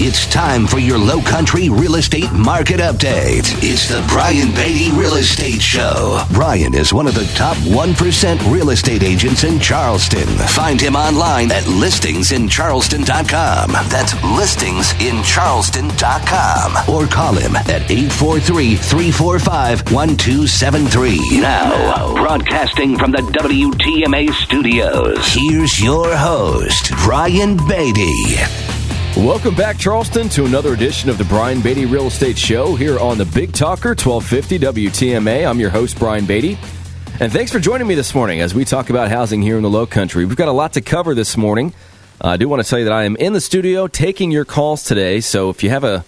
It's time for your Low Country real estate market update. It's the Brian Beatty Real Estate Show. Brian is one of the top 1% real estate agents in Charleston. Find him online at listingsincharleston.com. That's listingsincharleston.com. Or call him at 843-345-1273. Now, broadcasting from the WTMA studios, here's your host, Brian Beatty. Welcome back, Charleston, to another edition of the Brian Beatty Real Estate Show here on the Big Talker, 1250 WTMA. I'm your host, Brian Beatty, and thanks for joining me this morning as we talk about housing here in the Low Country. We've got a lot to cover this morning. I do want to tell you that I am in the studio taking your calls today, so if you have a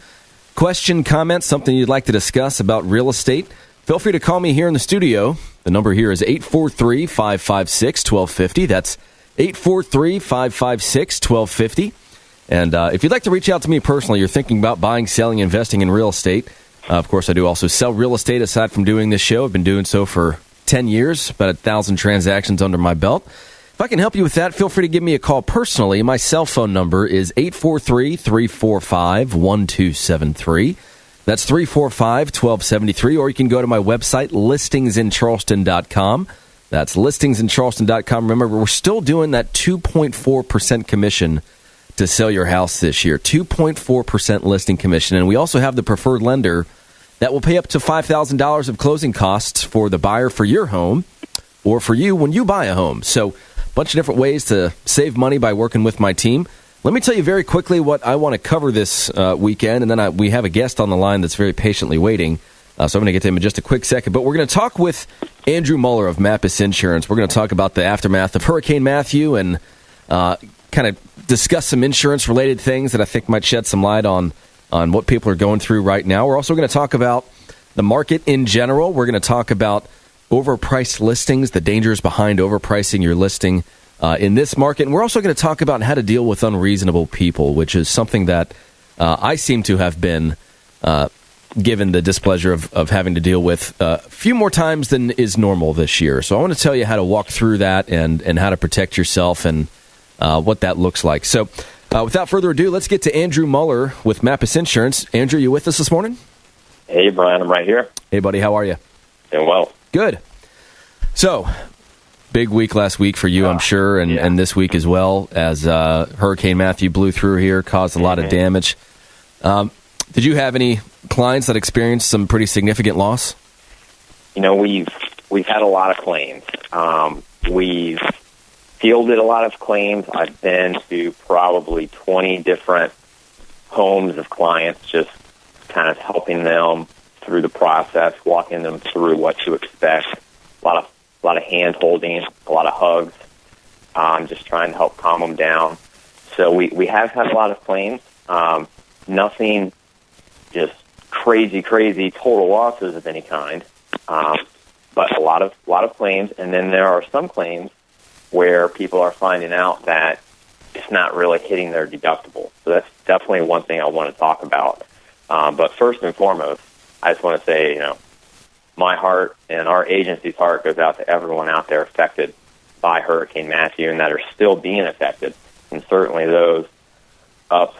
question, comment, something you'd like to discuss about real estate, feel free to call me here in the studio. The number here is 843-556-1250. That's 843-556-1250. And if you'd like to reach out to me personally, you're thinking about buying, selling, investing in real estate. Of course, I do also sell real estate aside from doing this show. I've been doing so for 10 years, about 1,000 transactions under my belt. If I can help you with that, feel free to give me a call personally. My cell phone number is 843-345-1273. That's 345-1273. Or you can go to my website, listingsincharleston.com. That's listingsincharleston.com. Remember, we're still doing that 2.4% commission to sell your house this year, 2.4% listing commission. And we also have the preferred lender that will pay up to $5,000 of closing costs for the buyer for your home or for you when you buy a home. So a bunch of different ways to save money by working with my team. Let me tell you very quickly what I want to cover this weekend, and then we have a guest on the line that's very patiently waiting. So I'm going to get to him in just a quick second. But we're going to talk with Andrew Muller of Mappus Insurance. We're going to talk about the aftermath of Hurricane Matthew and kind of discuss some insurance-related things that I think might shed some light on what people are going through right now. We're also going to talk about the market in general. We're going to talk about overpriced listings, the dangers behind overpricing your listing in this market. And we're also going to talk about how to deal with unreasonable people, which is something that I seem to have been given the displeasure of having to deal with a few more times than is normal this year. So I want to tell you how to walk through that and how to protect yourself and what that looks like. So without further ado, let's get to Andrew Muller with Mappus Insurance. Andrew, you with us this morning? Hey, Brian, I'm right here. Hey, buddy, how are you? Doing well. Good. So, big week last week for you, I'm sure, and this week as well, as Hurricane Matthew blew through here, caused a lot of damage. Did you have any clients that experienced some pretty significant loss? You know, we've had a lot of claims. We've fielded a lot of claims. I've been to probably 20 different homes of clients, just kind of helping them through the process, walking them through what to expect. A lot of hand holding, a lot of hugs, just trying to help calm them down. So we have had a lot of claims. Nothing just crazy total losses of any kind, but a lot of claims. And then there are some claims where people are finding out that it's not really hitting their deductible. So that's definitely one thing I want to talk about. But first and foremost, I just want to say, my heart and our agency's heart goes out to everyone out there affected by Hurricane Matthew and that are still being affected, and certainly those up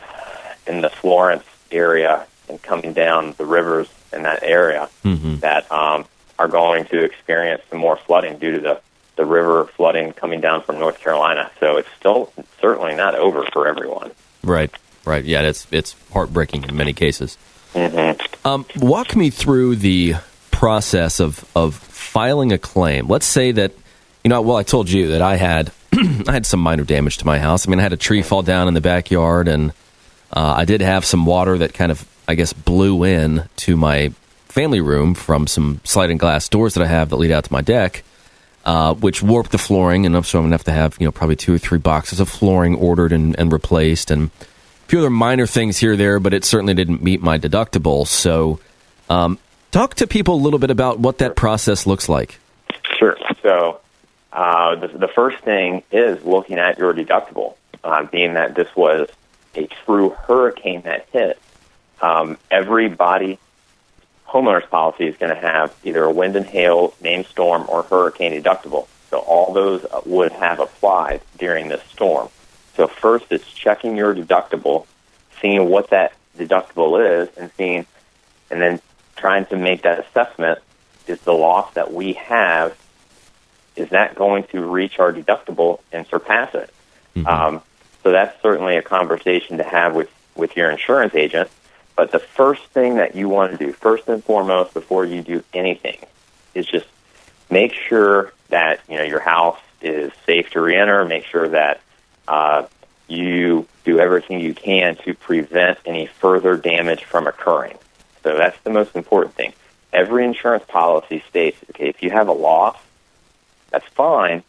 in the Florence area and coming down the rivers in that area that are going to experience some more flooding due to the river flooding coming down from North Carolina. So it's still certainly not over for everyone. Right. Yeah, it's heartbreaking in many cases. Walk me through the process of filing a claim. Let's say that, I told you that I had some minor damage to my house. I mean, I had a tree fall down in the backyard, and I did have some water that kind of, I guess, blew in to my family room from some sliding glass doors that I have that lead out to my deck, which warped the flooring, and so I'm going to have probably 2 or 3 boxes of flooring ordered and replaced, and a few other minor things here or there, but it certainly didn't meet my deductible. So talk to people a little bit about what that process looks like. Sure. So the first thing is looking at your deductible, being that this was a true hurricane that hit. Everybody homeowner's policy is going to have either a wind and hail, named storm, or hurricane deductible. So all those would have applied during this storm. So first, it's checking your deductible, seeing what that deductible is and then trying to make that assessment. Is the loss that we have, is that going to reach our deductible and surpass it? Mm-hmm. So that's certainly a conversation to have with your insurance agent. But the first thing that you want to do, first and foremost, before you do anything, is just make sure that your house is safe to reenter. Make sure that you do everything you can to prevent any further damage from occurring. So that's the most important thing. Every insurance policy states, okay, if you have a loss, that's fine,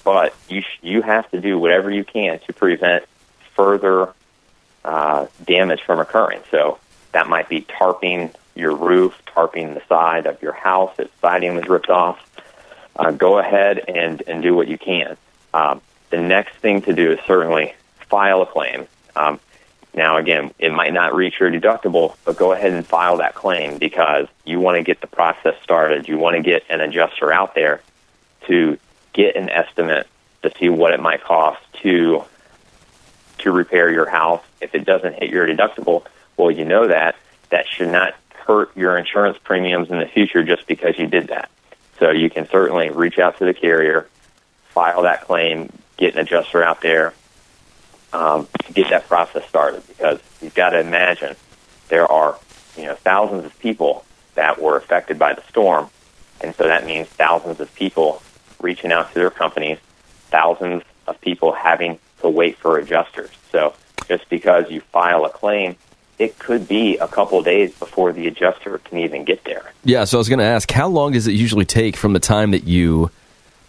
but you have to do whatever you can to prevent further damage from occurring. So that might be tarping your roof, tarping the side of your house if siding was ripped off. Go ahead and do what you can. The next thing to do is certainly file a claim. Now, again, it might not reach your deductible, but go ahead and file that claim because you want to get the process started. You want to get an adjuster out there to get an estimate to see what it might cost to repair your house. If it doesn't hit your deductible, well, that should not hurt your insurance premiums in the future just because you did that. So you can certainly reach out to the carrier, file that claim, get an adjuster out there, to get that process started, because you've got to imagine there are thousands of people that were affected by the storm, and so that means thousands of people reaching out to their companies, thousands of people having to wait for adjusters. So just because you file a claim, it could be a couple of days before the adjuster can even get there. Yeah, so I was going to ask, how long does it usually take from the time that you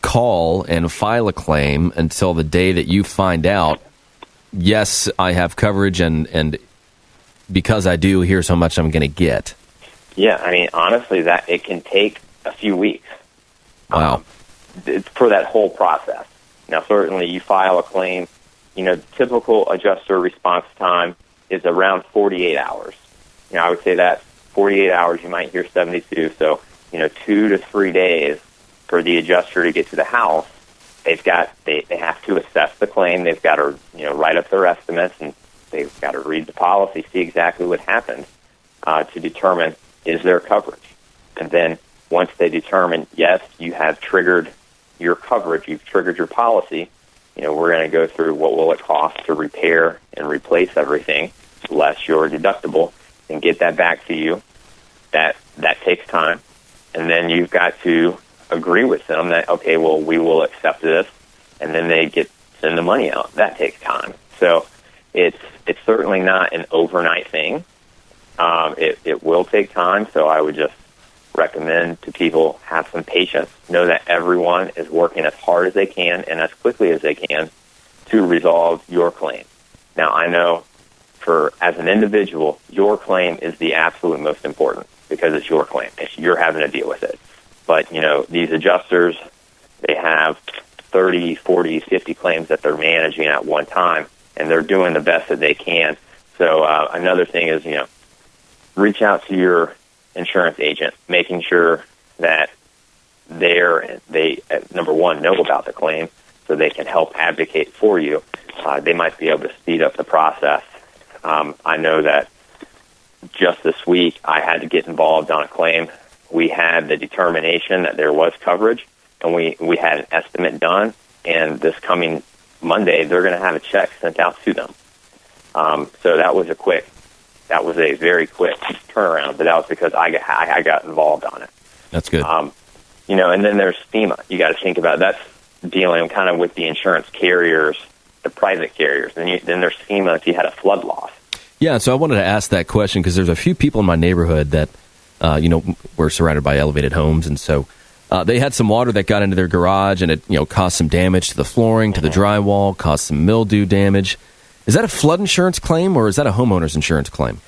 call and file a claim until the day that you find out, yes, I have coverage, and because I do, here's how much I'm going to get? Yeah, I mean, honestly, that it can take a few weeks. Wow. For that whole process. Now, certainly, you file a claim, the typical adjuster response time is around 48 hours. I would say that 48 hours, you might hear 72, so, 2 to 3 days for the adjuster to get to the house. They have to assess the claim. They've got to, write up their estimates, and they've got to read the policy, see exactly what happened to determine, is there coverage? And then once they determine, yes, you have triggered your coverage, you've triggered your policy, we're going to go through what will it cost to repair and replace everything, less your deductible, and get that back to you. That takes time. And then you've got to agree with them that, okay, well, we will accept this, and then they send the money out. That takes time. So it's certainly not an overnight thing. It will take time, so I would just recommend to people have some patience. Know that everyone is working as hard as they can and as quickly as they can to resolve your claim. Now, I know as an individual, your claim is the absolute most important because it's your claim. You're having to deal with it. But, these adjusters, they have 30, 40, 50 claims that they're managing at one time, and they're doing the best that they can. So another thing is, reach out to your insurance agent, making sure that they number one, know about the claim so they can help advocate for you. They might be able to speed up the process. I know that just this week I had to get involved on a claim. We had the determination that there was coverage, and we had an estimate done, and this coming Monday they're going to have a check sent out to them. So that was a very quick turnaround, but that was because I got involved on it. That's good. And then there's FEMA. You got to think about that's dealing kind of with the insurance carriers, the private carriers. Then there's FEMA if you had a flood loss. Yeah, so I wanted to ask that question because there's a few people in my neighborhood that, we're surrounded by elevated homes, and so they had some water that got into their garage, and it, caused some damage to the flooring, to the drywall, caused some mildew damage. Is that a flood insurance claim, or is that a homeowner's insurance claim?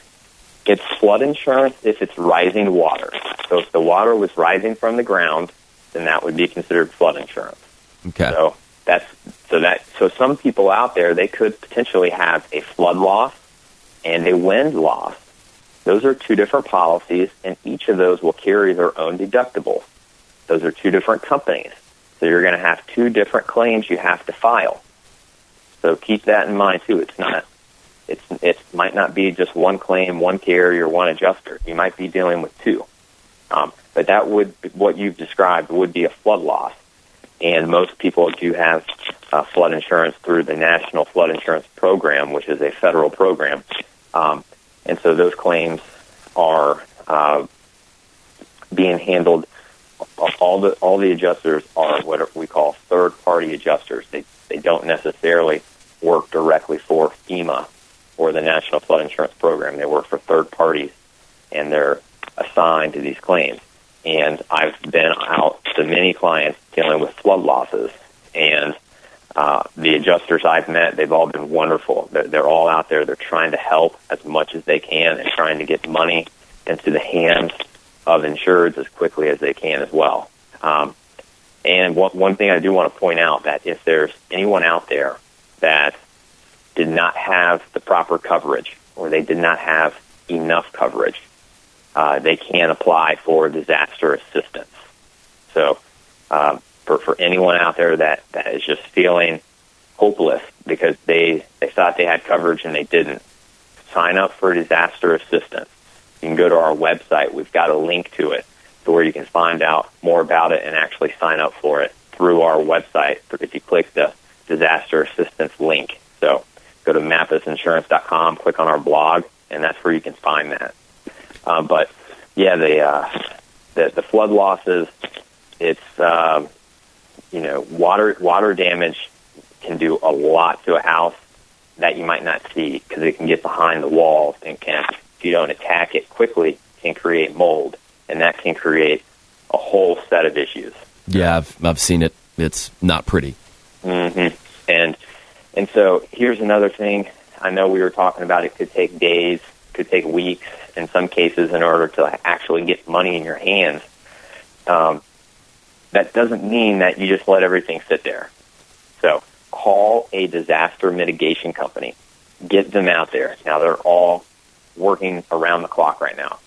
It's flood insurance if it's rising water. So if the water was rising from the ground, then that would be considered flood insurance. Okay. So some people out there, they could potentially have a flood loss and a wind loss. Those are two different policies, and each of those will carry their own deductible. Those are two different companies. So you're going to have two different claims you have to file. So keep that in mind, too. It's not It might not be just one claim, one carrier, one adjuster. You might be dealing with two. But what you've described would be a flood loss. And most people do have flood insurance through the National Flood Insurance Program, which is a federal program. And so those claims are being handled. All the adjusters are what we call third-party adjusters. They don't necessarily work directly for FEMA or the National Flood Insurance Program. They work for third parties, and they're assigned to these claims. And I've been out to many clients dealing with flood losses, and the adjusters I've met, they've all been wonderful. They're all out there. They're trying to help as much as they can and trying to get money into the hands of insureds as quickly as they can as well. And one thing I do want to point out, that if there's anyone out there that did not have the proper coverage or they did not have enough coverage, they can apply for disaster assistance. So for anyone out there that is just feeling hopeless because they thought they had coverage and they didn't, sign up for disaster assistance. You can go to our website. We've got a link to it to where you can find out more about it and actually sign up for it through our website if you click the disaster assistance link. So go to mappasinsurance.com, click on our blog, and that's where you can find that. But yeah, the flood losses, it's water damage can do a lot to a house that you might not see because it can get behind the walls and can, if you don't attack it quickly, can create mold, and that can create a whole set of issues. Yeah, I've seen it. It's not pretty. Mm-hmm. And so here's another thing. I know we were talking about it could take days, could take weeks in some cases in order to actually get money in your hands. That doesn't mean that you just let everything sit there. So call a disaster mitigation company. Get them out there. Now, they're all working around the clock right now.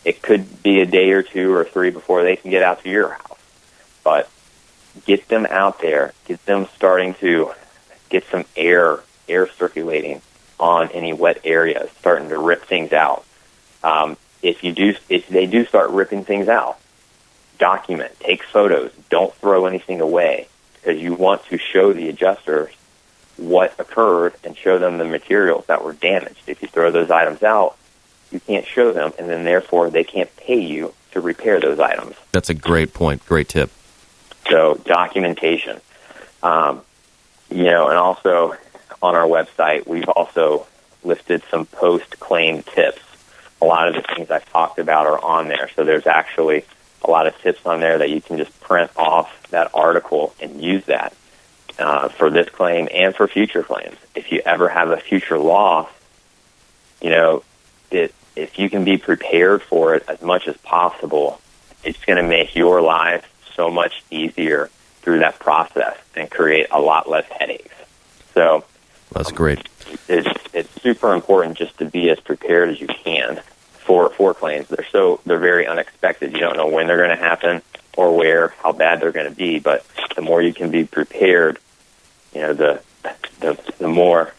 It could be a day or two or three before they can get out to your house. But get them out there. Get them starting to get some air circulating on any wet areas, starting to rip things out. If they do start ripping things out, document, take photos, don't throw anything away, because you want to show the adjusters what occurred and show them the materials that were damaged. If you throw those items out, you can't show them, and then therefore they can't pay you to repair those items. That's a great point. Great tip. So documentation. And also on our website, we've also listed some post-claim tips. A lot of the things I've talked about are on there. So there's actually a lot of tips on there that you can just print off that article and use that for this claim and for future claims. If you ever have a future loss, if you can be prepared for it as much as possible, it's going to make your life so much easier through that process and create a lot less headaches. So that's great. It's super important just to be as prepared as you can for claims. They're very unexpected. You don't know when they're going to happen or where, how bad they're going to be. But the more you can be prepared, the more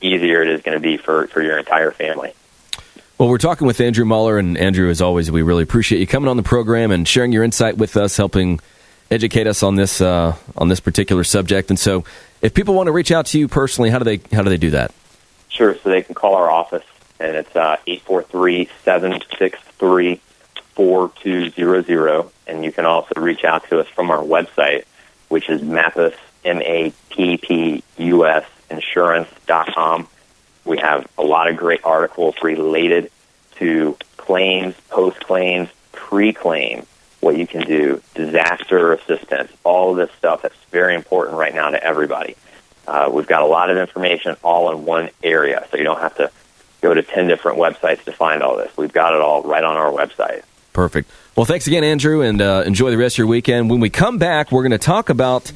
easier it is going to be for your entire family. Well, we're talking with Andrew Muller, and Andrew, as always, we really appreciate you coming on the program and sharing your insight with us, helping educate us on this particular subject. And so, if people want to reach out to you personally, how do they do that? Sure. So they can call our office, and it's 843-763-4200, and you can also reach out to us from our website, which is Mappus, MAPPUS insurance.com. We have a lot of great articles related to claims, post-claims, pre-claim, what you can do, disaster assistance, all of this stuff that's very important right now to everybody. We've got a lot of information all in one area, so you don't have to go to 10 different websites to find all this. We've got it all right on our website. Perfect. Well, thanks again, Andrew, and enjoy the rest of your weekend. When we come back, we're going to talk about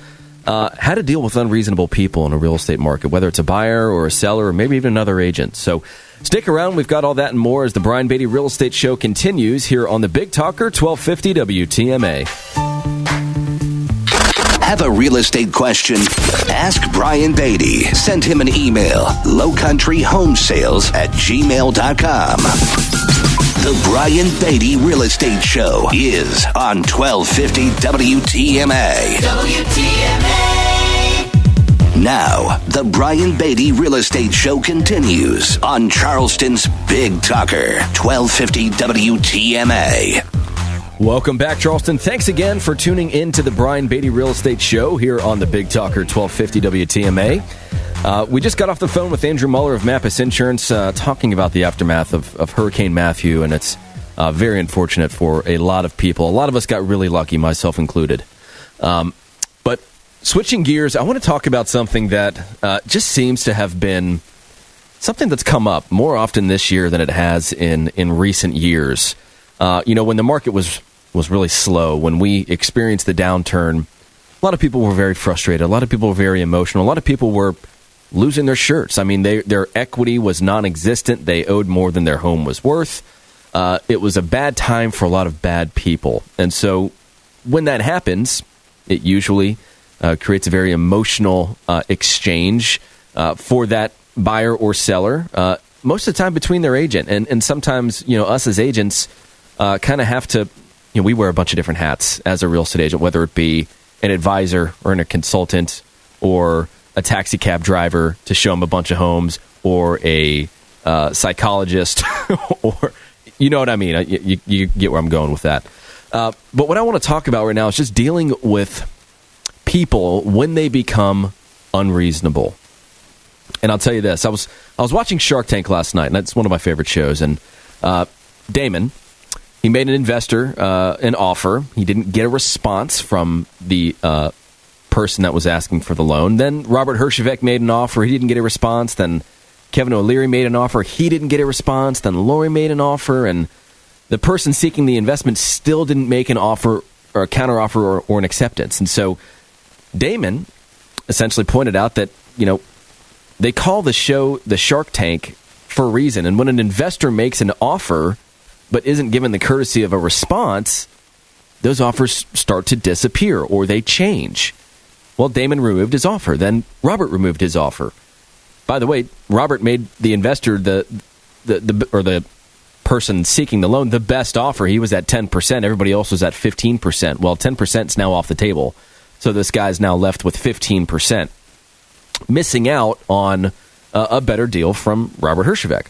how to deal with unreasonable people in a real estate market, whether it's a buyer or a seller or maybe even another agent. So stick around. We've got all that and more as the Brian Beatty Real Estate Show continues here on the Big Talker 1250 WTMA. Have a real estate question? Ask Brian Beatty. Send him an email, lowcountryhomesales@gmail.com. The Brian Beatty Real Estate Show is on 1250 WTMA. Now, the Brian Beatty Real Estate Show continues on Charleston's Big Talker, 1250 WTMA. Welcome back, Charleston. Thanks again for tuning in to the Brian Beatty Real Estate Show here on the Big Talker, 1250 WTMA. We just got off the phone with Andrew Muller of Mappus Insurance talking about the aftermath of Hurricane Matthew, and it's very unfortunate for a lot of people. A lot of us got really lucky, myself included. But switching gears, I want to talk about something that just seems to have been something that's come up more often this year than it has in recent years. When the market was really slow, when we experienced the downturn, a lot of people were very frustrated. A lot of people were very emotional. A lot of people were losing their shirts. I mean, their equity was non-existent. They owed more than their home was worth. It was a bad time for a lot of bad people. And so when that happens, it usually creates a very emotional exchange for that buyer or seller, most of the time between their agent. And sometimes, us as agents kind of have to, we wear a bunch of different hats as a real estate agent, whether it be an advisor or a consultant or a taxi cab driver to show them a bunch of homes, or a psychologist, or you know what I mean. You get where I'm going with that. But what I want to talk about right now is just dealing with people when they become unreasonable. And I'll tell you this: I was watching Shark Tank last night, and that's one of my favorite shows. And Damon, he made an investor an offer. He didn't get a response from the person that was asking for the loan. Then Robert Herjavec made an offer. He didn't get a response. Then Kevin O'Leary made an offer. He didn't get a response. Then Lori made an offer. And the person seeking the investment still didn't make an offer or a counteroffer or an acceptance. And so Damon essentially pointed out that, they call the show the Shark Tank for a reason. And when an investor makes an offer but isn't given the courtesy of a response, those offers start to disappear or they change. Well, Damon removed his offer. Then Robert removed his offer. By the way, Robert made the investor, the person seeking the loan, the best offer. He was at 10%. Everybody else was at 15%. Well, 10% is now off the table. So this guy's now left with 15%, missing out on a better deal from Robert Herjavec.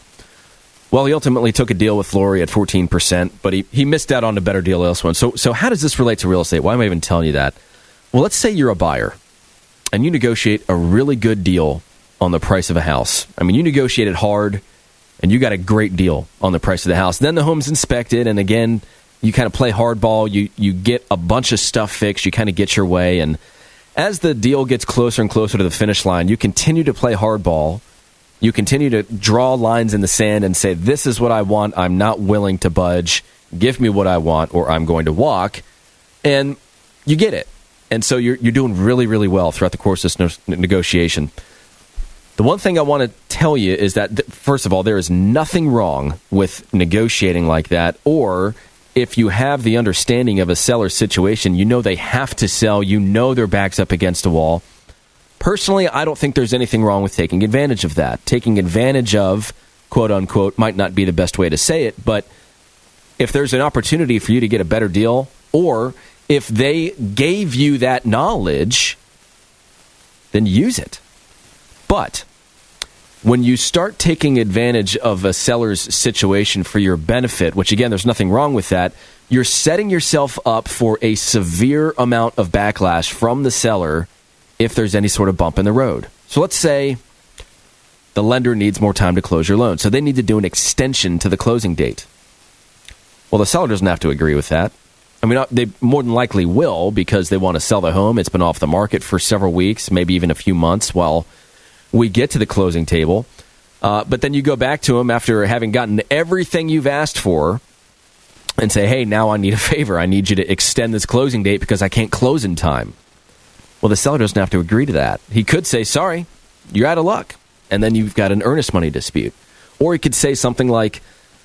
Well, he ultimately took a deal with Lori at 14%, but he missed out on a better deal elsewhere. So how does this relate to real estate? Why am I even telling you that? Well, let's say you're a buyer and you negotiate a really good deal on the price of a house. I mean, you negotiated hard and you got a great deal on the price of the house. Then the home's inspected, and again, you kind of play hardball. You get a bunch of stuff fixed. You kind of get your way. And as the deal gets closer and closer to the finish line, you continue to play hardball. You continue to draw lines in the sand and say, this is what I want. I'm not willing to budge. Give me what I want or I'm going to walk. And you get it. And so you're doing really, really well throughout the course of this negotiation. The one thing I want to tell you is that, first of all, there is nothing wrong with negotiating like that. Or if you have the understanding of a seller's situation, they have to sell, their back's up against a wall. Personally, I don't think there's anything wrong with taking advantage of that. Taking advantage of, quote unquote, might not be the best way to say it, but if there's an opportunity for you to get a better deal, or if they gave you that knowledge, then use it. But when you start taking advantage of a seller's situation for your benefit, which again, there's nothing wrong with that, you're setting yourself up for a severe amount of backlash from the seller if there's any sort of bump in the road. So let's say the lender needs more time to close your loan, so they need to do an extension to the closing date. Well, the seller doesn't have to agree with that. I mean, they more than likely will because they want to sell the home. It's been off the market for several weeks, maybe even a few months while we get to the closing table. But then you go back to them after having gotten everything you've asked for and say, hey, now I need a favor. I need you to extend this closing date because I can't close in time. Well, the seller doesn't have to agree to that. He could say, sorry, you're out of luck. And then you've got an earnest money dispute. Or he could say something like,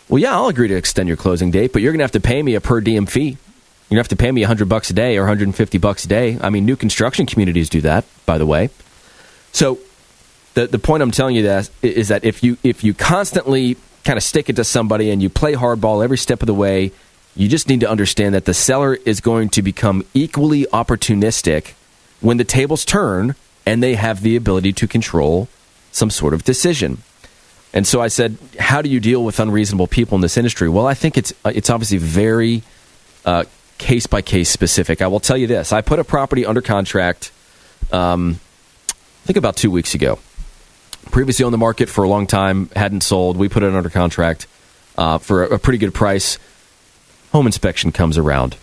well, yeah, I'll agree to extend your closing date, but you're going to have to pay me a per diem fee. You don't have to pay me $100 a day or $150 a day. I mean, new construction communities do that, by the way. So the point I'm telling you that is that if you constantly kind of stick it to somebody and you play hardball every step of the way, you just need to understand that the seller is going to become equally opportunistic when the tables turn and they have the ability to control some sort of decision. And so I said, how do you deal with unreasonable people in this industry? Well, I think it's obviously very case-by-case specific. I will tell you this. I put a property under contract, I think about 2 weeks ago. Previously on the market for a long time, hadn't sold. We put it under contract for a pretty good price. Home inspection comes around.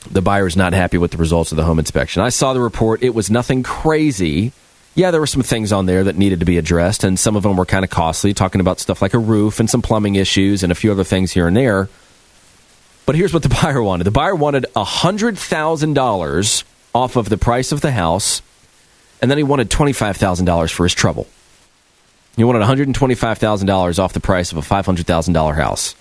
The buyer's not happy with the results of the home inspection. I saw the report. It was nothing crazy. Yeah, there were some things on there that needed to be addressed, and some of them were kind of costly, talking about stuff like a roof and some plumbing issues and a few other things here and there. But here's what the buyer wanted. The buyer wanted $100,000 off of the price of the house, and then he wanted $25,000 for his trouble. He wanted $125,000 off the price of a $500,000 house.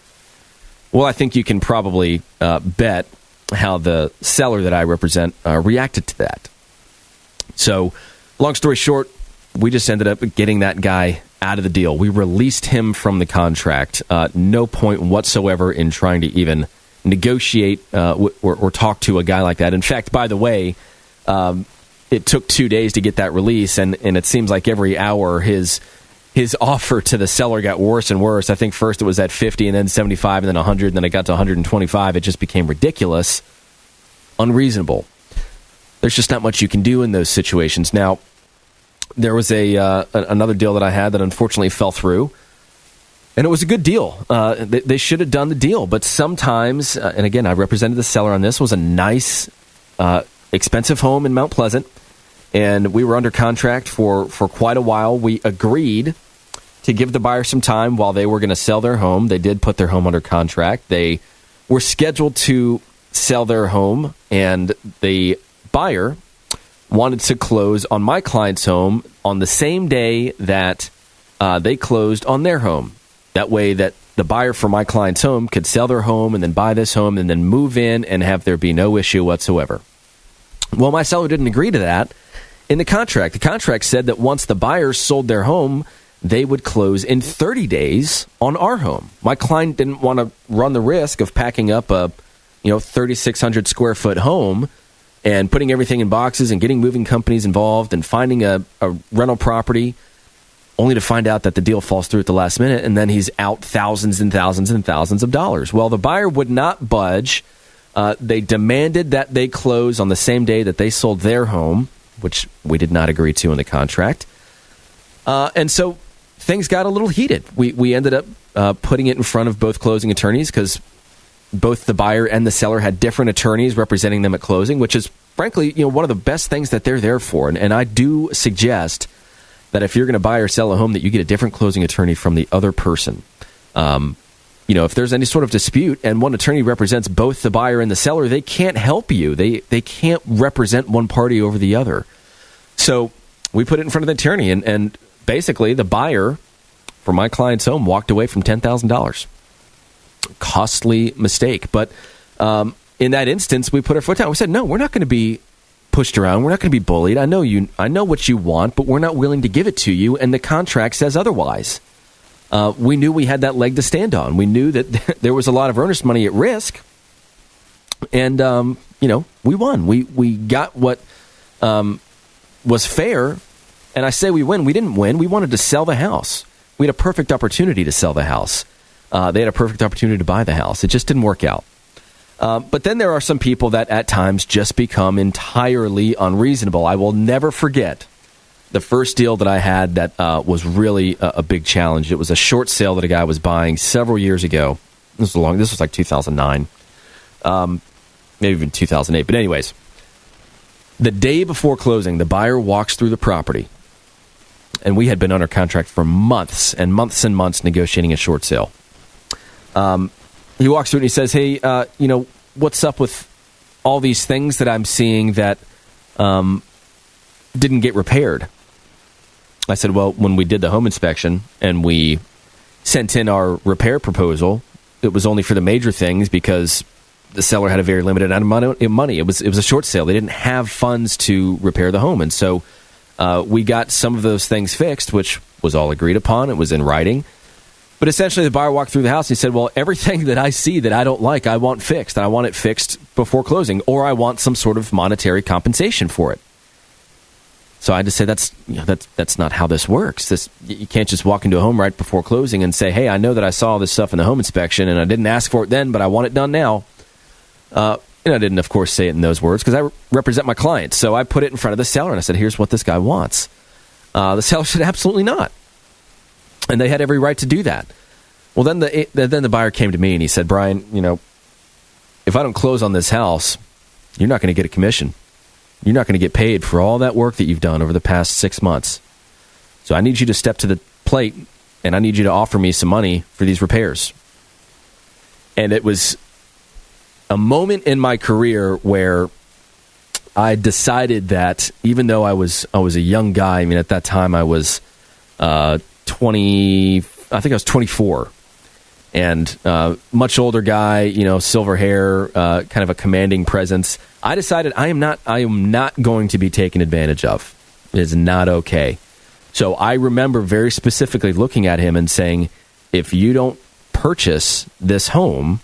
Well, I think you can probably bet how the seller that I represent reacted to that. So, long story short, we just ended up getting that guy out of the deal. We released him from the contract. No point whatsoever in trying to even negotiate or talk to a guy like that. In fact, by the way, it took 2 days to get that release, and it seems like every hour his offer to the seller got worse and worse. I think first it was at 50 and then 75 and then 100 and then it got to 125. It just became ridiculous, unreasonable. There's just not much you can do in those situations. Now, there was another deal that I had that unfortunately fell through, and it was a good deal. They should have done the deal, but sometimes, and again, I represented the seller on this, was a nice, expensive home in Mount Pleasant, and we were under contract for quite a while. We agreed to give the buyer some time while they were going to sell their home. They did put their home under contract. They were scheduled to sell their home, and the buyer wanted to close on my client's home on the same day that they closed on their home. That way that the buyer for my client's home could sell their home and then buy this home and then move in and have there be no issue whatsoever. Well, my seller didn't agree to that in the contract. The contract said that once the buyers sold their home, they would close in 30 days on our home. My client didn't want to run the risk of packing up a 3,600 square foot home and putting everything in boxes and getting moving companies involved and finding a rental property only to find out that the deal falls through at the last minute, and then he's out thousands and thousands and thousands of dollars. Well, the buyer would not budge. They demanded that they close on the same day that they sold their home, which we did not agree to in the contract. And so things got a little heated. We ended up putting it in front of both closing attorneys because both the buyer and the seller had different attorneys representing them at closing, which is, frankly, one of the best things that they're there for. And I do suggest that if you're going to buy or sell a home, that you get a different closing attorney from the other person. If there's any sort of dispute and one attorney represents both the buyer and the seller, they can't help you. They can't represent one party over the other. So we put it in front of the attorney, and basically the buyer for my client's home walked away from $10,000. Costly mistake. But in that instance, we put our foot down. We said, no, we're not going to be pushed around. We're not going to be bullied. I know what you want, but we're not willing to give it to you, and the contract says otherwise. We knew we had that leg to stand on. We knew that there was a lot of earnest money at risk, and we won. We got what was fair, and I say we win. We didn't win. We wanted to sell the house. We had a perfect opportunity to sell the house. They had a perfect opportunity to buy the house. It just didn't work out. But then there are some people that at times just become entirely unreasonable. I will never forget the first deal that I had that was really a big challenge. It was a short sale that a guy was buying several years ago. This was like 2009, maybe even 2008. But anyways, the day before closing, the buyer walks through the property, and we had been under contract for months and months and months negotiating a short sale. He walks through and he says, hey, what's up with all these things that I'm seeing that didn't get repaired? I said, well, when we did the home inspection and we sent in our repair proposal, it was only for the major things because the seller had a very limited amount of money. It was a short sale. They didn't have funds to repair the home. And so we got some of those things fixed, which was all agreed upon. It was in writing. But essentially, the buyer walked through the house and he said, well, everything that I see that I don't like, I want fixed. And I want it fixed before closing, or I want some sort of monetary compensation for it. So I had to say, that's not how this works. You can't just walk into a home right before closing and say, hey, I know that I saw all this stuff in the home inspection, and I didn't ask for it then, but I want it done now. And I didn't, of course, say it in those words because I represent my client. So I put it in front of the seller, and I said, here's what this guy wants. The seller said, absolutely not. And they had every right to do that. Well, then the buyer came to me and he said, Brian, if I don't close on this house, you're not going to get a commission. You're not going to get paid for all that work that you've done over the past 6 months. So I need you to step to the plate and I need you to offer me some money for these repairs. And it was a moment in my career where I decided that even though I was a young guy, I mean, at that time I was 24, and much older guy, silver hair, kind of a commanding presence. I decided I am not going to be taken advantage of. It is not okay. So I remember very specifically looking at him and saying, if you don't purchase this home,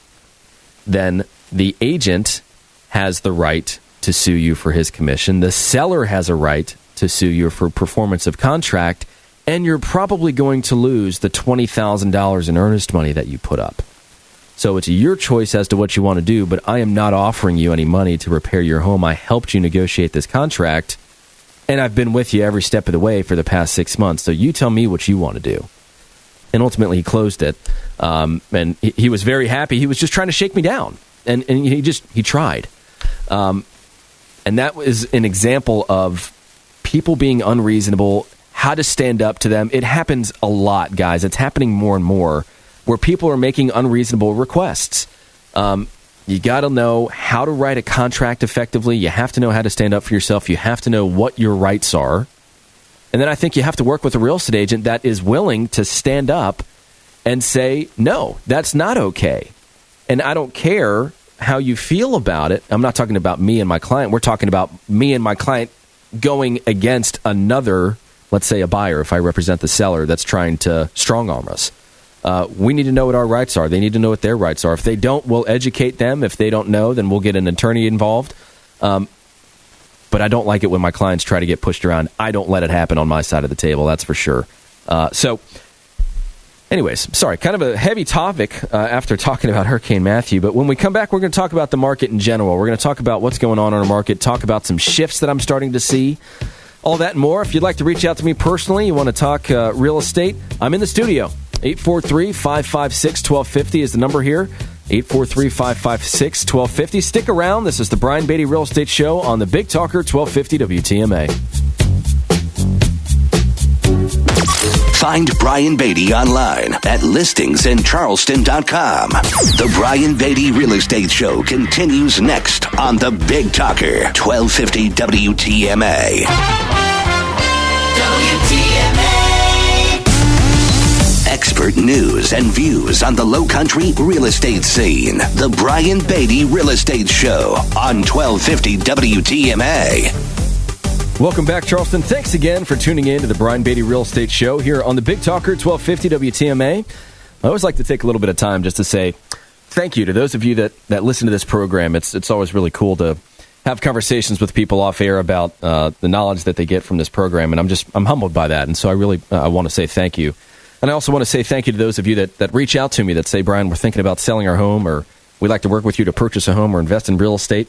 then the agent has the right to sue you for his commission. The seller has a right to sue you for performance of contract, and you're probably going to lose the $20,000 in earnest money that you put up. So it's your choice as to what you want to do, but I am not offering you any money to repair your home. I helped you negotiate this contract, and I've been with you every step of the way for the past 6 months. So you tell me what you want to do. And ultimately, he closed it, and he was very happy. He was just trying to shake me down, and he tried. And that was an example of people being unreasonable, how to stand up to them. It happens a lot, guys. It's happening more and more where people are making unreasonable requests. You got to know how to write a contract effectively. You have to know how to stand up for yourself. You have to know what your rights are. And then I think you have to work with a real estate agent that is willing to stand up and say, no, that's not okay. And I don't care how you feel about it. I'm not talking about me and my client. We're talking about me and my client going against another, let's say a buyer, if I represent the seller that's trying to strong-arm us. We need to know what our rights are. They need to know what their rights are. If they don't, we'll educate them. If they don't know, then we'll get an attorney involved. But I don't like it when my clients try to get pushed around. I don't let it happen on my side of the table, that's for sure. Anyways, sorry, kind of a heavy topic after talking about Hurricane Matthew. But when we come back, we're going to talk about the market in general. We're going to talk about what's going on in our market, talk about some shifts that I'm starting to see. All that and more. If you'd like to reach out to me personally, you want to talk real estate, I'm in the studio. 843-556-1250 is the number here. 843-556-1250. Stick around. This is the Brian Beatty Real Estate Show on the Big Talker 1250 WTMA. Find Brian Beatty online at listingsincharleston.com. The Brian Beatty Real Estate Show continues next on the Big Talker 1250 WTMA. Expert news and views on the Low Country real estate scene. The Brian Beatty Real Estate Show on 1250 WTMA. Welcome back, Charleston. Thanks again for tuning in to the Brian Beatty Real Estate Show here on the Big Talker 1250 WTMA. I always like to take a little bit of time just to say thank you to those of you that listen to this program. It's always really cool to have conversations with people off air about the knowledge that they get from this program, and I'm humbled by that. And so I want to say thank you. And I also want to say thank you to those of you that reach out to me that say, Brian, we're thinking about selling our home, or we'd like to work with you to purchase a home or invest in real estate.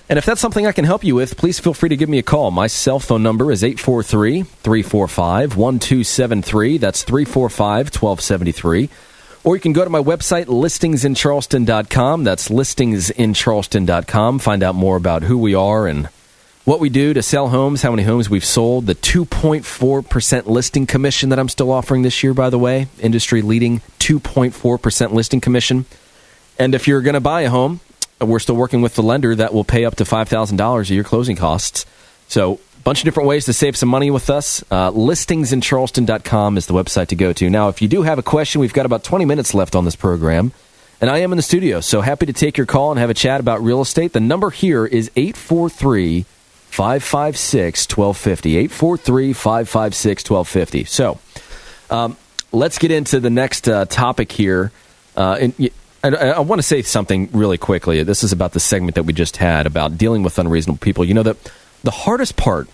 And if that's something I can help you with, please feel free to give me a call. My cell phone number is 843-345-1273. That's 345-1273. Or you can go to my website, listingsincharleston.com. That's listingsincharleston.com. Find out more about who we are and what we do to sell homes, how many homes we've sold, the 2.4% listing commission that I'm still offering this year, by the way, industry-leading 2.4% listing commission. And if you're going to buy a home, we're still working with the lender that will pay up to $5,000 of your closing costs. So a bunch of different ways to save some money with us. Listingsincharleston.com is the website to go to. Now, if you do have a question, we've got about 20 minutes left on this program. And I am in the studio, so happy to take your call and have a chat about real estate. The number here is 843-556-1250. 843-556-1250. So let's get into the next topic here. I want to say something really quickly. This is about the segment that we just had about dealing with unreasonable people. You know, the hardest part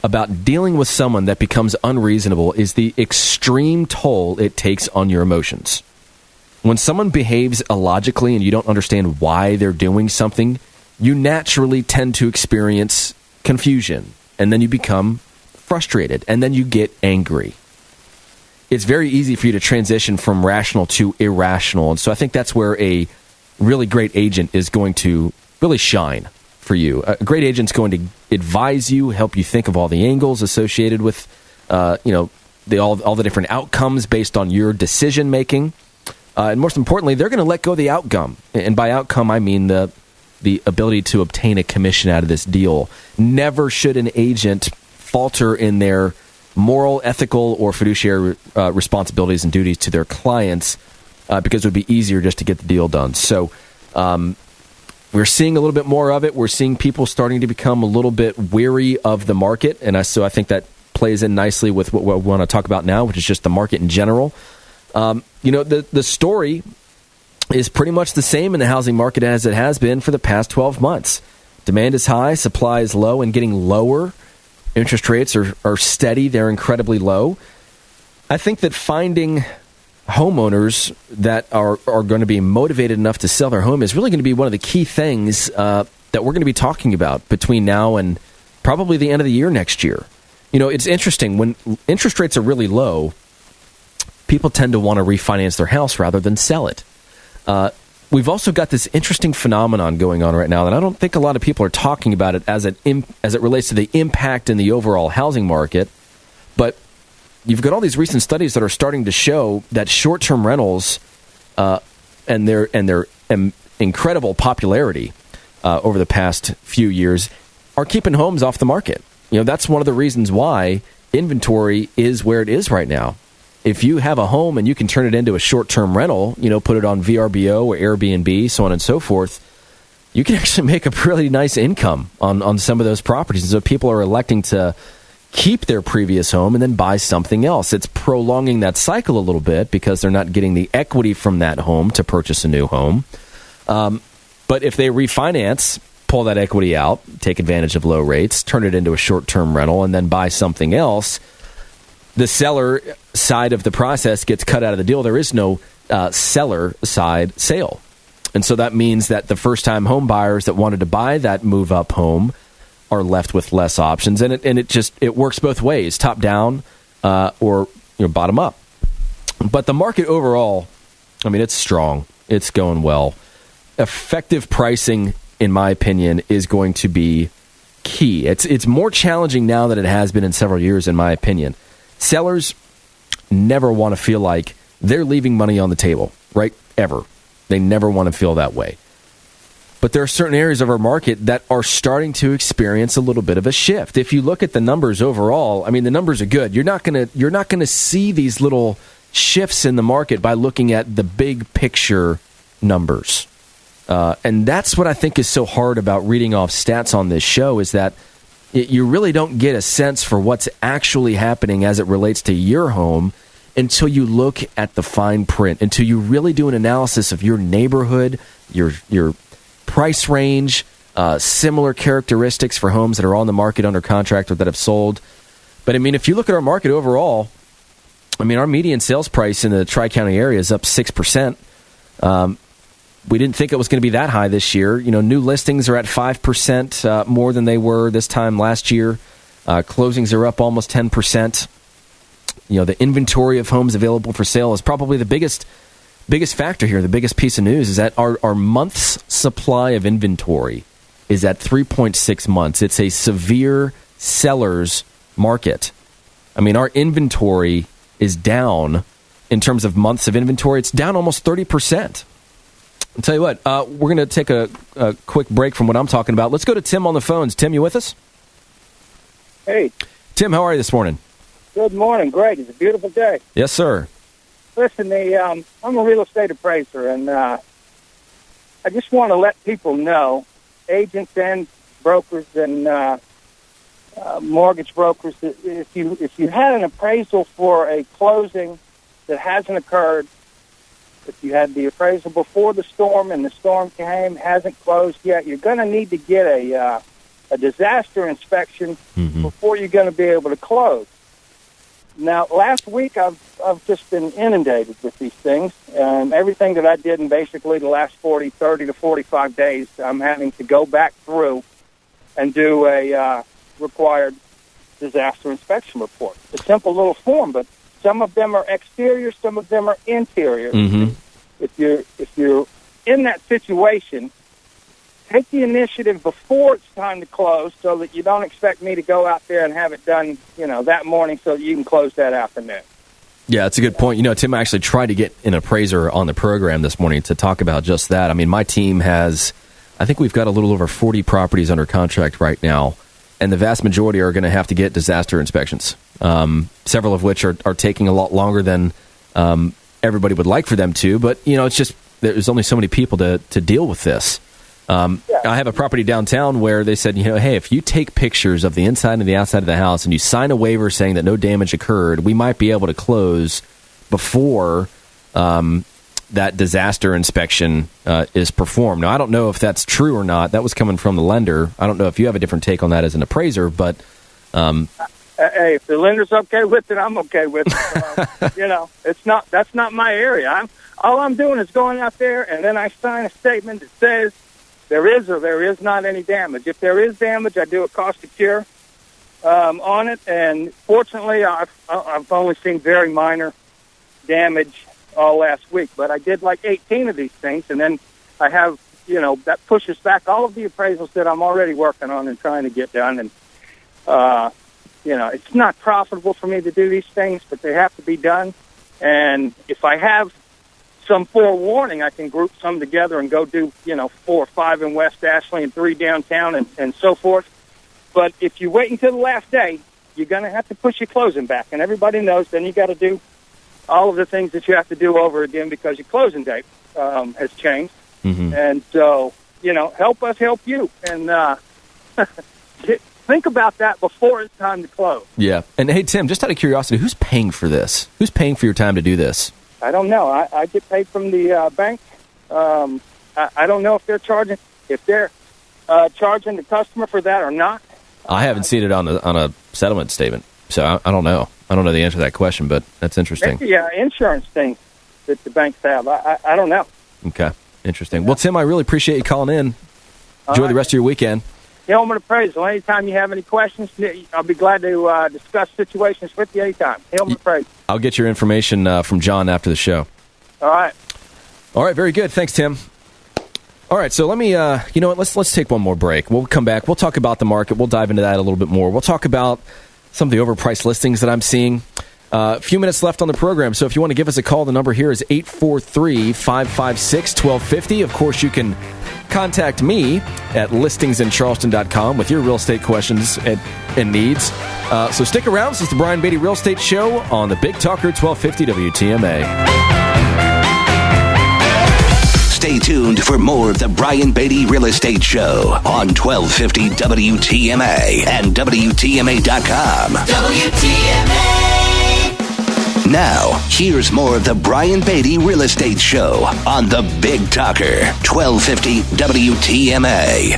about dealing with someone that becomes unreasonable is the extreme toll it takes on your emotions. When someone behaves illogically and you don't understand why they're doing something, you naturally tend to experience confusion, and then you become frustrated, and then you get angry. It's very easy for you to transition from rational to irrational, and so I think that's where a really great agent is going to really shine for you. A great agent's going to advise you, help you think of all the angles associated with all the different outcomes based on your decision making. And most importantly, they're going to let go of the outcome. And by outcome, I mean the ability to obtain a commission out of this deal. Never should an agent falter in their moral, ethical, or fiduciary responsibilities and duties to their clients because it would be easier just to get the deal done. So we're seeing a little bit more of it. We're seeing people starting to become a little bit weary of the market. And so I think that plays in nicely with what we want to talk about now, which is just the market in general. The story is pretty much the same in the housing market as it has been for the past 12 months. Demand is high, supply is low and getting lower. Interest rates are steady. They're incredibly low. I think that finding homeowners that are going to be motivated enough to sell their home is really going to be one of the key things that we're going to be talking about between now and probably the end of the year next year. You know, it's interesting. When interest rates are really low, people tend to want to refinance their house rather than sell it. We've also got this interesting phenomenon going on right now, and I don't think a lot of people are talking about it as it relates to the impact in the overall housing market. But you've got all these recent studies that are starting to show that short-term rentals and their incredible popularity over the past few years are keeping homes off the market. You know, that's one of the reasons why inventory is where it is right now. If you have a home and you can turn it into a short-term rental, put it on VRBO or Airbnb, so on and so forth, you can actually make a really nice income on some of those properties. And so people are electing to keep their previous home and then buy something else. It's prolonging that cycle a little bit because they're not getting the equity from that home to purchase a new home. But if they refinance, pull that equity out, take advantage of low rates, turn it into a short-term rental, and then buy something else, the seller side of the process gets cut out of the deal. There is no seller side sale. And so that means that the first-time home buyers that wanted to buy that move-up home are left with less options. And it works both ways, top down or bottom up. But the market overall, it's strong. It's going well. Effective pricing, in my opinion, is going to be key. It's more challenging now than it has been in several years, in my opinion. Sellers never want to feel like they're leaving money on the table, right? Ever. They never want to feel that way. But there are certain areas of our market that are starting to experience a little bit of a shift. If you look at the numbers overall, the numbers are good. You're not going to see these little shifts in the market by looking at the big picture numbers. And that's what I think is so hard about reading off stats on this show, is that you really don't get a sense for what's actually happening as it relates to your home until you look at the fine print, until you really do an analysis of your neighborhood, your price range, similar characteristics for homes that are on the market, under contract, or that have sold. But if you look at our market overall, our median sales price in the Tri-County area is up 6%. We didn't think it was going to be that high this year. New listings are at 5% more than they were this time last year. Closings are up almost 10%. The inventory of homes available for sale is probably the biggest factor here. The biggest piece of news is that our month's supply of inventory is at 3.6 months. It's a severe seller's market. Our inventory is down in terms of months of inventory. It's down almost 30%. I'll tell you what, we're going to take a quick break from what I'm talking about. Let's go to Tim on the phones. Tim, you with us? Hey. Tim, how are you this morning? Good morning. Great. It's a beautiful day. Yes, sir. Listen, I'm a real estate appraiser, and I just want to let people know, agents and brokers and mortgage brokers, that if you had an appraisal for a closing that hasn't occurred, if you had the appraisal before the storm and the storm came, hasn't closed yet, you're going to need to get a disaster inspection before you're going to be able to close. Now, last week I've just been inundated with these things. Everything that I did in basically the last 30 to 45 days, I'm having to go back through and do a required disaster inspection report. It's a simple little form, but some of them are exterior, some of them are interior. If you're in that situation, take the initiative before it's time to close, so that you don't expect me to go out there and have it done, that morning, so that you can close that afternoon. Yeah, that's a good point. Tim, I actually tried to get an appraiser on the program this morning to talk about just that. I mean, my team I think we've got a little over 40 properties under contract right now, and the vast majority are going to have to get disaster inspections, several of which are taking a lot longer than everybody would like for them to. But, it's just there's only so many people to deal with this. I have a property downtown where they said, hey, if you take pictures of the inside and the outside of the house and you sign a waiver saying that no damage occurred, we might be able to close before that disaster inspection is performed. Now, I don't know if that's true or not. That was coming from the lender. I don't know if you have a different take on that as an appraiser, but... hey, if the lender's okay with it, I'm okay with it. That's not my area. All I'm doing is going out there, and then I sign a statement that says there is or there is not any damage. If there is damage, I do a cost of cure on it, and fortunately, I've only seen very minor damage all last week, but I did like 18 of these things, and then I have, that pushes back all of the appraisals that I'm already working on and trying to get done, and, it's not profitable for me to do these things, but they have to be done, and if I have some forewarning, I can group some together and go do, 4 or 5 in West Ashley and 3 downtown and so forth, but if you wait until the last day, you're going to have to push your closing back, and everybody knows then you got to do all of the things that you have to do over again because your closing date has changed. And so, help us help you. And think about that before it's time to close. Yeah. And, hey, Tim, just out of curiosity, who's paying for this? Who's paying for your time to do this? I don't know. I get paid from the bank. I don't know if they're charging the customer for that or not. I haven't seen it on a settlement statement, so I don't know. I don't know the answer to that question, but that's interesting. Maybe insurance thing that the banks have. I don't know. Okay, interesting. Yeah. Well, Tim, I really appreciate you calling in. Enjoy the rest of your weekend. Hillman Appraisal. Anytime you have any questions, I'll be glad to discuss situations with you anytime. Hillman Appraisal. I'll get your information from John after the show. All right. All right, very good. Thanks, Tim. All right, so let me, let's take one more break. We'll come back. We'll talk about the market. We'll dive into that a little bit more. We'll talk about some of the overpriced listings that I'm seeing. A few minutes left on the program, so if you want to give us a call, the number here is 843-556-1250. Of course, you can contact me at listingsincharleston.com with your real estate questions and needs. So stick around. This is the Brian Beatty Real Estate Show on the Big Talker 1250 WTMA. Stay tuned for more of the Brian Beatty Real Estate Show on 1250 WTMA and WTMA.com. WTMA! Now, here's more of the Brian Beatty Real Estate Show on the Big Talker, 1250 WTMA.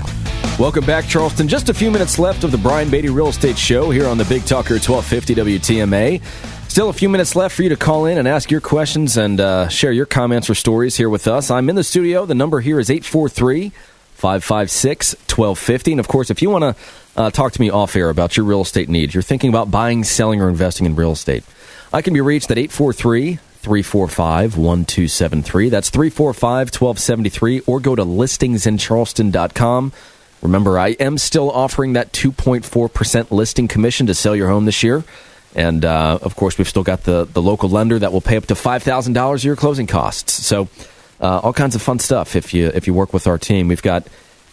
Welcome back, Charleston. Just a few minutes left of the Brian Beatty Real Estate Show here on the Big Talker, 1250 WTMA. Still a few minutes left for you to call in and ask your questions and share your comments or stories here with us. I'm in the studio. The number here is 843-556-1250. And, of course, if you want to talk to me off-air about your real estate needs, you're thinking about buying, selling, or investing in real estate, I can be reached at 843-345-1273. That's 345-1273, or go to listingsincharleston.com. Remember, I am still offering that 2.4% listing commission to sell your home this year. And, of course, we've still got the local lender that will pay up to $5,000 of your closing costs. So all kinds of fun stuff if you work with our team. We've got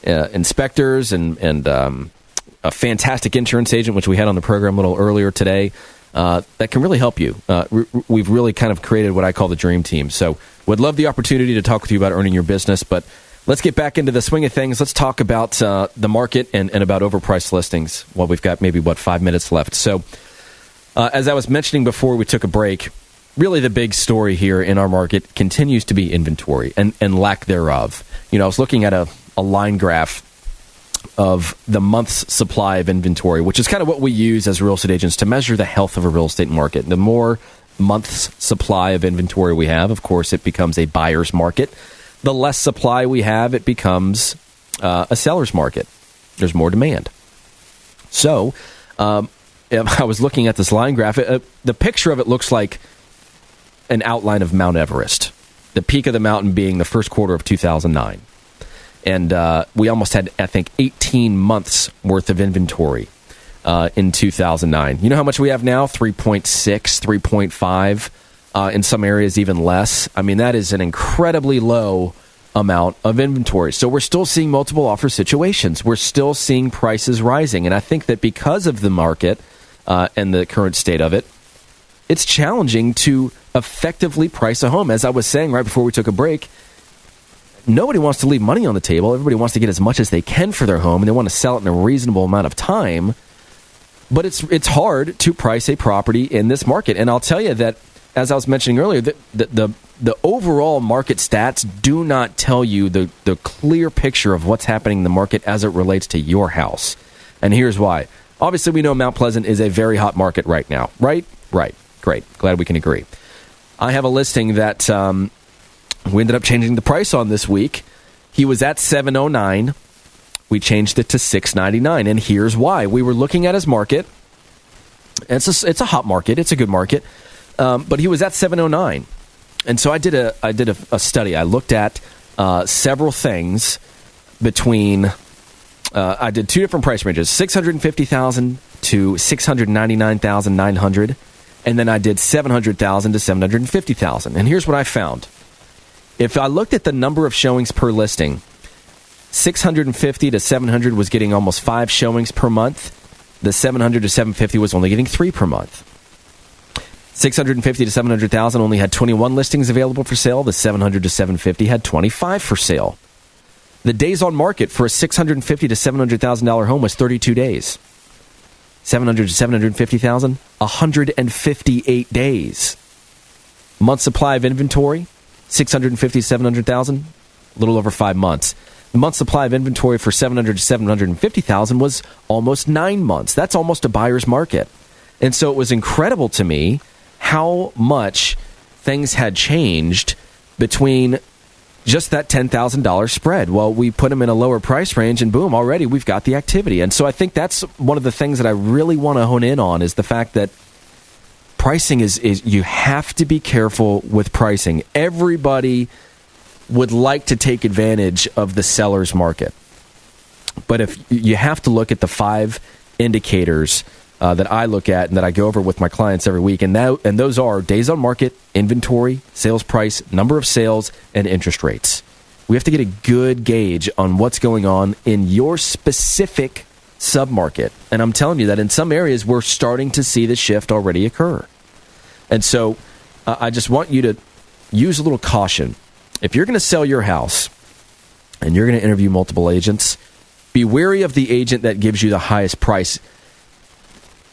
inspectors and a fantastic insurance agent, which we had on the program a little earlier today. that can really help you. We've really kind of created what I call the dream team. So would love the opportunity to talk with you about earning your business, but let's get back into the swing of things. Let's talk about the market and about overpriced listings. Well, we've got maybe, 5 minutes left. So as I was mentioning before we took a break, really the big story here in our market continues to be inventory and lack thereof. I was looking at a line graph of the month's supply of inventory, which is kind of what we use as real estate agents to measure the health of a real estate market. The more months supply of inventory we have, of course, it becomes a buyer's market. The less supply we have, it becomes a seller's market. There's more demand. So I was looking at this line graph. The picture of it looks like an outline of Mount Everest, the peak of the mountain being the first quarter of 2009. And we almost had, I think, 18 months worth of inventory in 2009. You know how much we have now? 3.6, 3.5, in some areas even less. I mean, that is an incredibly low amount of inventory. So we're still seeing multiple offer situations. We're still seeing prices rising. And I think that because of the market and the current state of it, it's challenging to effectively price a home. As I was saying right before we took a break, nobody wants to leave money on the table. Everybody wants to get as much as they can for their home, and they want to sell it in a reasonable amount of time. But it's hard to price a property in this market. And I'll tell you that, as I was mentioning earlier, the overall market stats do not tell you the clear picture of what's happening in the market as it relates to your house. And here's why. Obviously, we know Mount Pleasant is a very hot market right now. Right? Right. Great. Glad we can agree. I have a listing that we ended up changing the price on this week. He was at $709. We changed it to $699, and here's why. We were looking at his market. It's a hot market. It's a good market, but he was at $709, and so I did a study. I looked at several things between. I did two different price ranges: $650,000 to $699,900, and then I did $700,000 to $750,000. And here's what I found. If I looked at the number of showings per listing, 650 to 700 was getting almost 5 showings per month. The 700 to 750 was only getting 3 per month. 650 to 700,000 only had 21 listings available for sale. The 700 to 750 had 25 for sale. The days on market for a $650 to $700,000 home was 32 days. 700 to 750,000, 158 days. Month supply of inventory, 650 to 700,000, a little over 5 months. The month supply of inventory for 700 to 750,000 was almost 9 months. That's almost a buyer's market. And so it was incredible to me how much things had changed between just that $10,000 spread. Well, we put them in a lower price range, and boom, already we've got the activity. And so I think that's one of the things that I really want to hone in on, is the fact that pricing is you have to be careful with pricing. Everybody would like to take advantage of the seller's market. But if you have to look at the 5 indicators that I look at and that I go over with my clients every week, and those are days on market, inventory, sales price, number of sales, and interest rates. We have to get a good gauge on what's going on in your specific submarket. And I'm telling you that in some areas, we're starting to see the shift already occur. And so I just want you to use a little caution. If you're going to sell your house and you're going to interview multiple agents, be wary of the agent that gives you the highest price.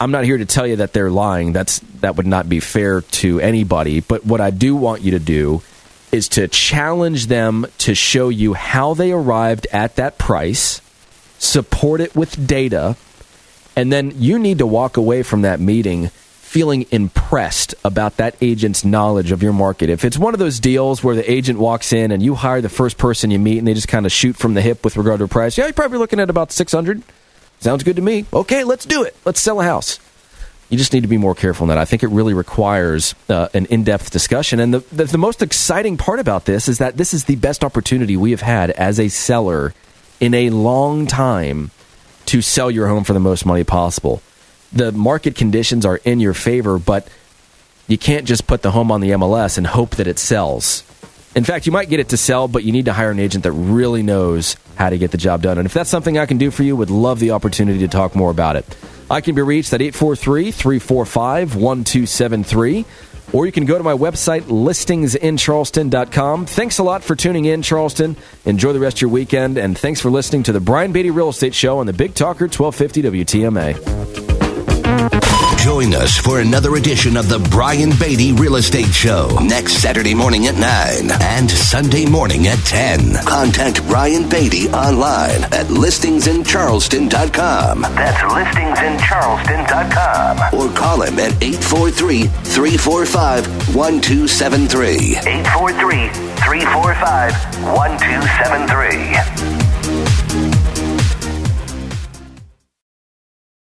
I'm not here to tell you that they're lying. That would not be fair to anybody. But what I do want you to do is to challenge them to show you how they arrived at that price, support it with data, and then you need to walk away from that meeting feeling impressed about that agent's knowledge of your market. If it's one of those deals where the agent walks in and you hire the first person you meet and they just kind of shoot from the hip with regard to price, yeah, you're probably looking at about $600. Sounds good to me. Okay, let's do it. Let's sell a house. You just need to be more careful in that. I think it really requires an in-depth discussion. And the most exciting part about this is that this is the best opportunity we have had as a seller in a long time to sell your home for the most money possible. The market conditions are in your favor, but you can't just put the home on the MLS and hope that it sells. In fact, you might get it to sell, but you need to hire an agent that really knows how to get the job done. And if that's something I can do for you, would love the opportunity to talk more about it. I can be reached at 843-345-1273. Or you can go to my website, listingsincharleston.com. Thanks a lot for tuning in, Charleston. Enjoy the rest of your weekend, and thanks for listening to the Brian Beatty Real Estate Show on the Big Talker 1250 WTMA. Join us for another edition of the Brian Beatty Real Estate Show next Saturday morning at 9 and Sunday morning at 10. Contact Brian Beatty online at listingsincharleston.com. That's listingsincharleston.com. Or call him at 843-345-1273. 843-345-1273.